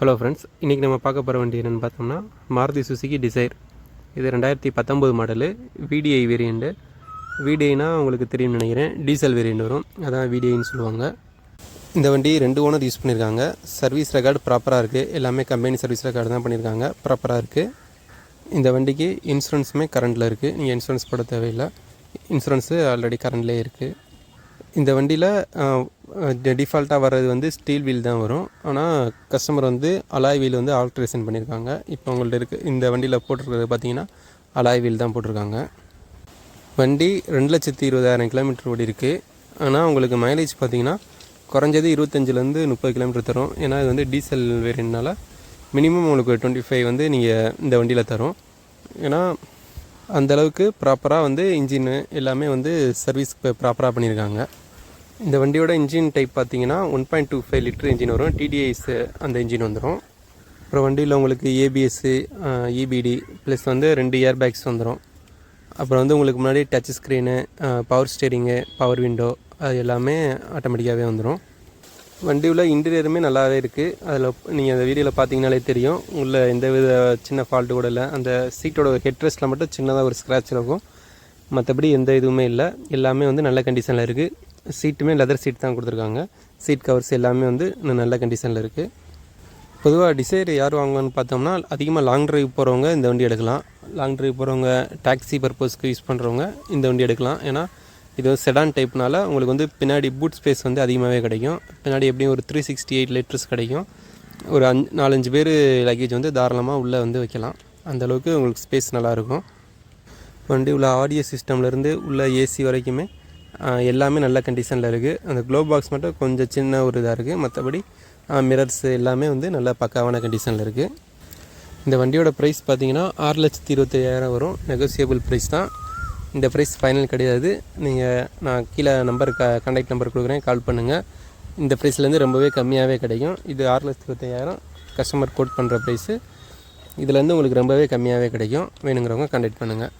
Hello friends, இன்றைக்கி நம்ம பார்க்க போகிற வண்டி என்னென்னு பார்த்தோம்னா மாருதி சுசுகி டிசைர். இது 2019 மாடலு, விடிஐ வேரியண்ட்டு. விடிஐனா உங்களுக்கு தெரியும்னு நினைக்கிறேன், டீசல் வேரியண்ட் வரும், அதான் விடிஐன்னு சொல்லுவாங்க. இந்த வண்டி 2 ஓனர் யூஸ் பண்ணியிருக்காங்க. சர்வீஸ் ரெக்கார்டு ப்ராப்பராக இருக்குது. எல்லாமே கம்பெனி சர்வீஸ் ரெக்கார்டு தான் பண்ணியிருக்காங்க, ப்ராப்பராக இருக்குது. இந்த வண்டிக்கு இன்சூரன்ஸுமே கரண்டில் இருக்குது. நீங்கள் இன்சூரன்ஸ் போட தேவையில்லை, இன்சூரன்ஸு ஆல்ரெடி கரண்ட்லேயே இருக்குது. இந்த வண்டியில் டிஃபால்ட்டாக வர்றது வந்து ஸ்டீல் வீல் தான் வரும். ஆனால் கஸ்டமர் வந்து அலாய் வீல் வந்து ஆல்ட்ரேஷன் பண்ணியிருக்காங்க. இப்போ உங்கள்ட்ட இந்த வண்டியில் போட்டிருக்கிறது பார்த்தீங்கன்னா அலாய் வீல் தான் போட்டிருக்காங்க. வண்டி 2,20,000 கிலோமீட்டர் ஓடி இருக்குது. ஆனால் உங்களுக்கு மைலேஜ் பார்த்தீங்கன்னா குறைஞ்சது 25லேருந்து 30 கிலோமீட்டர் தரும். ஏன்னா இது வந்து டீசல் வேரியண்ட்னால மினிமம் உங்களுக்கு 25 வந்து நீங்கள் இந்த வண்டியில் தரும். ஏன்னா அந்தளவுக்கு ப்ராப்பராக வந்து இன்ஜின் எல்லாமே வந்து சர்வீஸ் ப்ராப்பராக பண்ணியிருக்காங்க. இந்த வண்டியோட இன்ஜின் டைப் பார்த்தீங்கன்னா 1.25 லிட்டர் இன்ஜின் வரும். டிடிஐஸ் அந்த இன்ஜின் வந்துடும். அப்புறம் வண்டியில் உங்களுக்கு ஏபிஎஸ்ஸு, இபிடி ப்ளஸ் வந்து 2 ஏர் பேக்ஸ் வந்துடும். அப்புறம் வந்து உங்களுக்கு முன்னாடி touch screen, power steering, power window அது எல்லாமே ஆட்டோமேட்டிக்காகவே வந்துடும். வண்டியில் இன்டீரியருமே நல்லாவே இருக்குது. அதில் நீங்கள் அந்த வீடியோவில் பார்த்தீங்கனாலே தெரியும், உள்ள எந்த வித சின்ன ஃபால்ட்டு கூட இல்லை. அந்த சீட்டோட ஹெட்ரெஸ்ட்டில் மட்டும் சின்னதாக ஒரு ஸ்க்ராட்ச் இருக்கும், மற்றபடி எந்த இதுவுமே இல்லை. எல்லாமே வந்து நல்ல கண்டிஷனில் இருக்குது. சீட்டுமே லெதர் சீட் தான் கொடுத்துருக்காங்க. சீட் கவர்ஸ் எல்லாமே வந்து நல்ல கண்டிஷனில் இருக்குது. பொதுவாக டிசைர் யார் வாங்குவான்னு பார்த்தோம்னா அதிகமாக லாங் ட்ரைவ் போகிறவங்க இந்த வண்டி எடுக்கலாம். லாங் ட்ரைவ் போகிறவங்க, டாக்ஸி பர்பஸ்க்கு யூஸ் பண்ணுறவங்க இந்த வண்டி எடுக்கலாம். ஏன்னா இது வந்து செடான் டைப்னால உங்களுக்கு வந்து பின்னாடி பூட் ஸ்பேஸ் வந்து அதிகமாகவே கிடைக்கும். பின்னாடி எப்படியும் ஒரு 368 லிட்டர்ஸ் கிடைக்கும். ஒரு 4-5 பேர் லக்கேஜ் வந்து தாராளமாக உள்ளே வந்து வைக்கலாம். அந்தளவுக்கு உங்களுக்கு ஸ்பேஸ் நல்லாயிருக்கும். வண்டி உள்ள ஆடியோ சிஸ்டம்லேருந்து உள்ள ஏசி வரைக்குமே எல்லாமே நல்ல கண்டிஷனில் இருக்குது. அந்த க்ளோ பாக்ஸ் மட்டும் கொஞ்சம் சின்ன ஒரு இதாக இருக்குது. மற்றபடி மிரர்ஸ் எல்லாமே வந்து நல்ல பக்காவான கண்டிஷனில் இருக்குது. இந்த வண்டியோட ப்ரைஸ் பார்த்தீங்கன்னா 6,25,000 வரும். நெகோசியபிள் ப்ரைஸ் தான். இந்த ப்ரைஸ் ஃபைனல் கிடையாது. நான் கீழே கான்டாக்ட் நம்பர் கொடுக்குறேன், கால் பண்ணுங்கள். இந்த ப்ரைஸ்லேருந்து ரொம்பவே கம்மியாகவே கிடைக்கும். இது 6,25,000 கஸ்டமர் கோட் பண்ணுற ப்ரைஸு. இதுலேருந்து உங்களுக்கு ரொம்பவே கம்மியாகவே கிடைக்கும். வேணுங்கிறவங்க கான்டாக்ட் பண்ணுங்கள்.